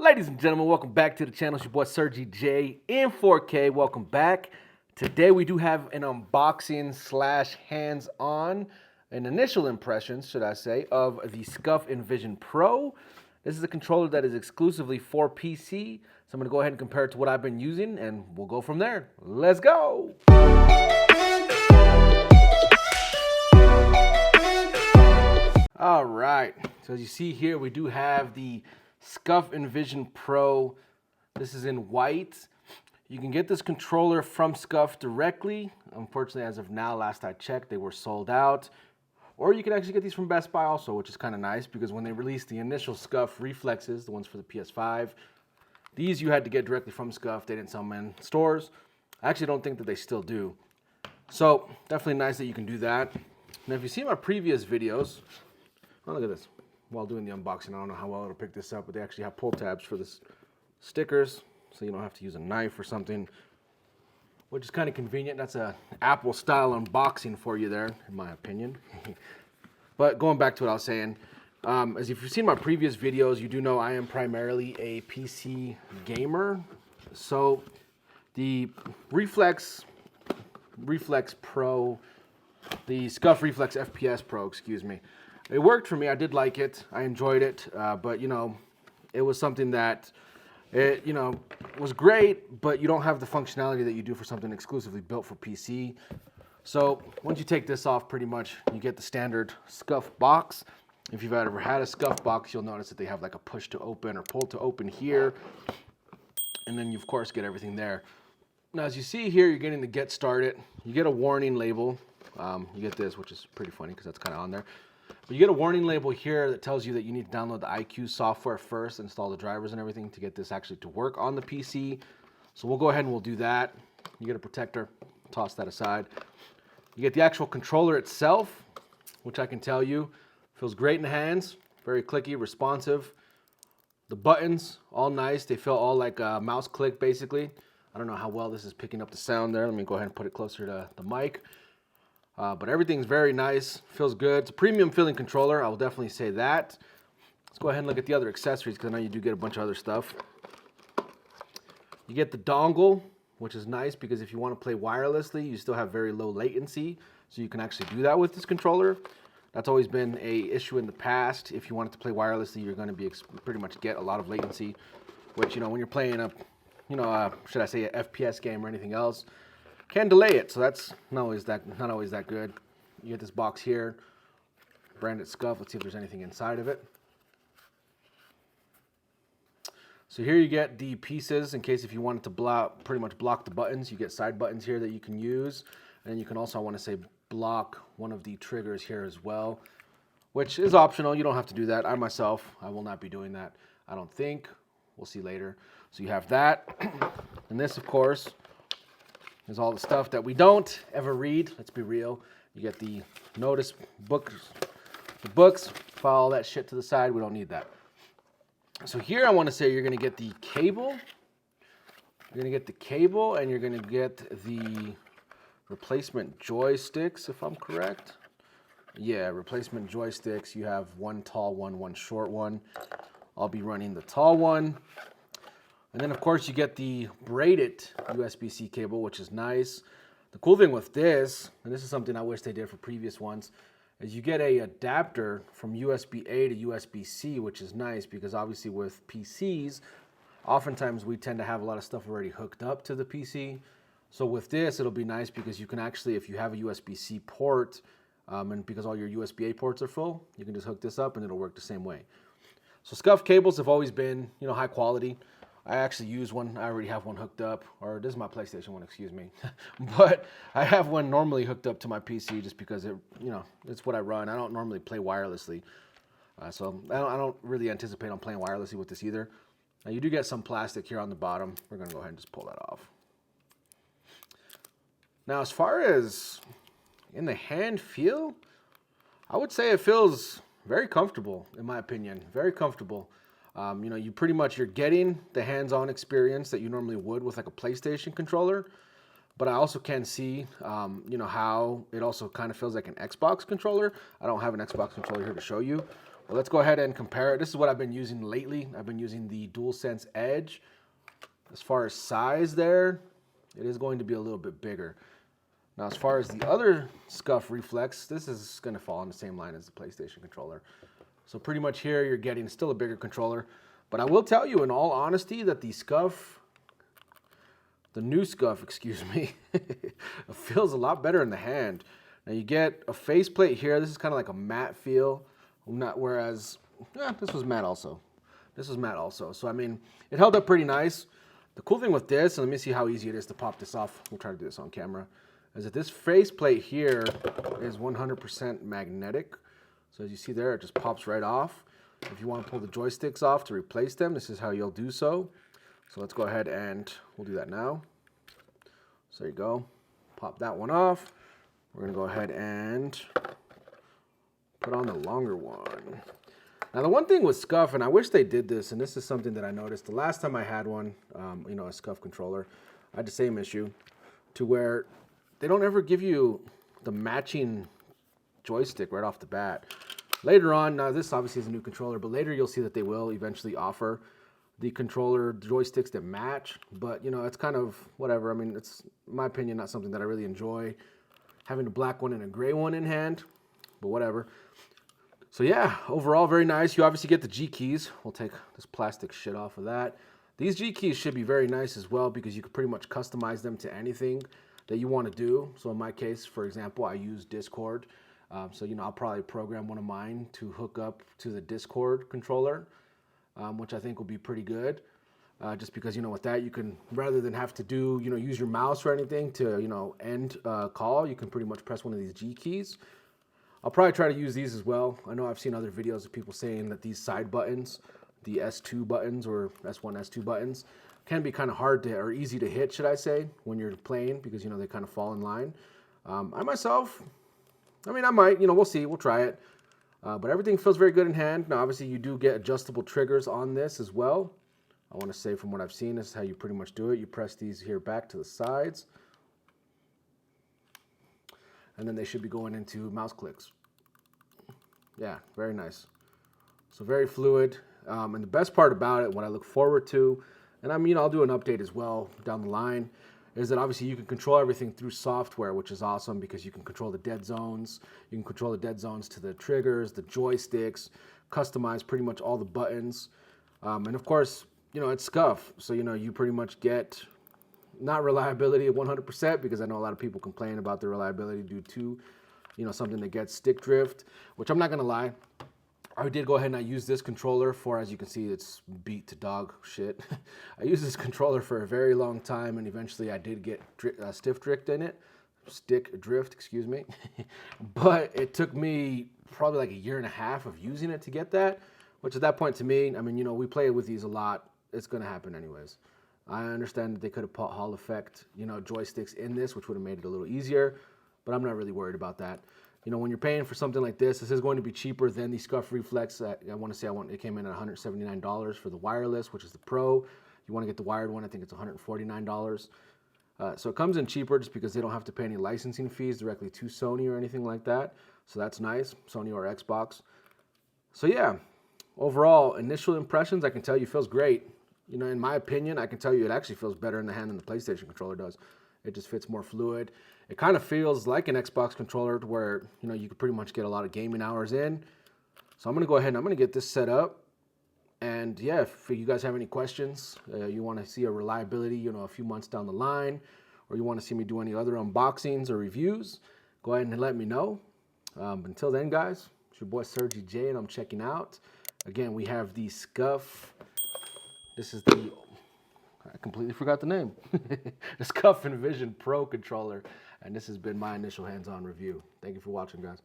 Ladies and gentlemen, welcome back to the channel. It's your boy Sergi J in 4K. Welcome back. Today we do have an unboxing slash hands-on, an initial impressions, should I say, of the Scuf Envision Pro. This is a controller that is exclusively for PC. So I'm going to go ahead and compare it to what I've been using, and we'll go from there. Let's go! All right, so as you see here, we do have the Scuf Envision Pro. This is in white. You can get this controller from Scuf directly. Unfortunately, as of now, last I checked, they were sold out. Or you can actually get these from Best Buy also, which is kind of nice because when they released the initial Scuf Reflexes, the ones for the PS5, these you had to get directly from Scuf. They didn't sell them in stores. I actually don't think that they still do. So definitely nice that you can do that. Now, if you see my previous videos, oh, look at this. While doing the unboxing, I don't know how well it'll pick this up, but they actually have pull tabs for the stickers, so you don't have to use a knife or something, which is kind of convenient. That's a Apple-style unboxing for you there, in my opinion. But going back to what I was saying, as if you've seen my previous videos, you do know I am primarily a PC gamer. So the Reflex Pro, the Scuf Reflex FPS Pro, excuse me, it worked for me. I did like it. I enjoyed it. But, you know, it was something that, was great, but you don't have the functionality that you do for something exclusively built for PC. So once you take this off, pretty much you get the standard Scuf box. If you've ever had a Scuf box, you'll notice that they have like a push to open or pull to open here. And then you, of course, get everything there. Now, as you see here, you're getting the Get Started. You get a warning label. You get this, which is pretty funny because that's kind of on there. But you get a warning label here that tells you that you need to download the iQ software first, install the drivers and everything to get this actually to work on the PC. So we'll go ahead and we'll do that. You get a protector, toss that aside. You get the actual controller itself, which I can tell you feels great in the hands, very clicky, responsive. The buttons, all nice. They feel all like a mouse click, basically. I don't know how well this is picking up the sound there. Let me go ahead and put it closer to the mic. But everything's very nice, feels good. It's a premium feeling controller, I will definitely say that. Let's go ahead and look at the other accessories because I know you do get a bunch of other stuff. You get the dongle, which is nice because if you want to play wirelessly, you still have very low latency. So you can actually do that with this controller. That's always been an issue in the past. If you wanted to play wirelessly, you're going to be pretty much get a lot of latency, which, when you're playing a, should I say, a FPS game or anything else, can delay it, so that's not always that good. You get this box here, branded Scuf. Let's see if there's anything inside of it. So here you get the pieces in case if you wanted to pretty much block the buttons. You get side buttons here that you can use, and you can also, I want to say, block one of the triggers here as well, which is optional. You don't have to do that. I will not be doing that, I don't think. We'll see later. So you have that, and this, of course, is all the stuff that we don't ever read. Let's be real. You get the notice books, file all that shit to the side. We don't need that. So here I want to say you're going to get the cable. You're going to get the cable, and you're going to get the replacement joysticks, if I'm correct. Yeah, replacement joysticks. You have one tall one, one short one. I'll be running the tall one. And then, of course, you get the braided USB-C cable, which is nice. The cool thing with this, and this is something I wish they did for previous ones, is you get an adapter from USB-A to USB-C, which is nice because obviously with PCs, oftentimes we tend to have a lot of stuff already hooked up to the PC. So with this, it'll be nice because you can actually, if you have a USB-C port, and because all your USB-A ports are full, you can just hook this up and it'll work the same way. So Scuf cables have always been, high quality. I actually use one. I already have one hooked up, or this is my PlayStation one, excuse me. But I have one normally hooked up to my PC just because it's what I run. I don't normally play wirelessly, so I don't really anticipate on playing wirelessly with this either. Now you do get some plastic here on the bottom. We're gonna go ahead and just pull that off. Now, as far as in the hand feel, I would say it feels very comfortable, in my opinion. Very comfortable. You pretty much, you're getting the hands-on experience that you normally would with like a PlayStation controller. But I also can see, how it also kind of feels like an Xbox controller. I don't have an Xbox controller here to show you. But let's go ahead and compare it. This is what I've been using lately. I've been using the DualSense Edge. As far as size there, it is going to be a little bit bigger. Now, as far as the other Scuf Reflex, this is going to fall on the same line as the PlayStation controller. So pretty much here, you're getting still a bigger controller. But I will tell you, in all honesty, that the new Scuf, excuse me, feels a lot better in the hand. Now you get a faceplate here. This is kind of like a matte feel. Whereas, this was matte also. This was matte also. So, I mean, it held up pretty nice. The cool thing with this, and let me see how easy it is to pop this off. We'll try to do this on camera. Is that this faceplate here is 100% magnetic. So as you see there, it just pops right off. If you want to pull the joysticks off to replace them, this is how you'll do so. So let's go ahead and we'll do that now. So there you go. Pop that one off. We're going to go ahead and put on the longer one. Now the one thing with Scuf, and I wish they did this, and this is something that I noticed the last time I had one, you know, a Scuf controller, I had the same issue to where they don't ever give you the matching joystick right off the bat. Later on, now this obviously is a new controller, but later you'll see that they will eventually offer the controller joysticks that match, but you know, it's kind of whatever. I mean, it's, in my opinion, not something that I really enjoy, having a black one and a gray one in hand, but whatever. So yeah, overall, very nice. You obviously get the G keys. We'll take this plastic shit off of that. These G keys should be very nice as well because you can pretty much customize them to anything that you want to do. So in my case, for example, I use Discord. So, you know, I'll probably program one of mine to hook up to the Discord controller, which I think will be pretty good. Just because, you know, with that, you can, rather than have to do, you know, use your mouse or anything to, you know, end call, you can pretty much press one of these G keys. I'll probably try to use these as well. I know I've seen other videos of people saying that these side buttons, the S2 buttons or S1, S2 buttons, can be kind of hard to, or easy to hit, should I say, when you're playing, because, you know, they kind of fall in line. I myself, I mean, I might, you know, we'll see, we'll try it. But everything feels very good in hand. Now, obviously, you do get adjustable triggers on this as well. I want to say from what I've seen, this is how you pretty much do it. You press these here back to the sides. And then they should be going into mouse clicks. Yeah, very nice. So very fluid. And the best part about it, what I look forward to, and I mean, I'll do an update as well down the line, is that obviously you can control everything through software, which is awesome because you can control the dead zones. You can control the dead zones to the triggers, the joysticks, customize pretty much all the buttons. And of course, you know, it's Scuf. So, you know, you pretty much get not reliability at 100% because I know a lot of people complain about the reliability due to, you know, something that gets stick drift, which I'm not going to lie. I did go ahead and I used this controller for, as you can see, it's beat to dog shit. I used this controller for a very long time, and eventually I did get stick drift, excuse me. But it took me probably like a year and a half of using it to get that, which at that point to me, I mean, you know, we play with these a lot. It's going to happen anyways. I understand that they could have put Hall effect, you know, joysticks in this, which would have made it a little easier, but I'm not really worried about that. You know, when you're paying for something like this is going to be cheaper than the Scuf Reflex. I want to say it came in at $179 for the wireless, which is the Pro. You want to get the wired one, I think it's $149. So it comes in cheaper just because they don't have to pay any licensing fees directly to Sony or anything like that. So that's nice, Sony or Xbox. So yeah, overall, initial impressions, I can tell you feels great. You know, in my opinion, I can tell you it actually feels better in the hand than the PlayStation controller does. It just fits more fluid. It kind of feels like an Xbox controller where, you know, you could pretty much get a lot of gaming hours in. So I'm going to go ahead and I'm going to get this set up. And yeah, if you guys have any questions, you want to see a reliability, you know, a few months down the line, or you want to see me do any other unboxings or reviews, go ahead and let me know. Until then, guys, it's your boy Sergi J, and I'm checking out. Again, we have the Scuf. This is the, I completely forgot the name. The Scuf Envision Pro controller. And this has been my initial hands-on review. Thank you for watching, guys.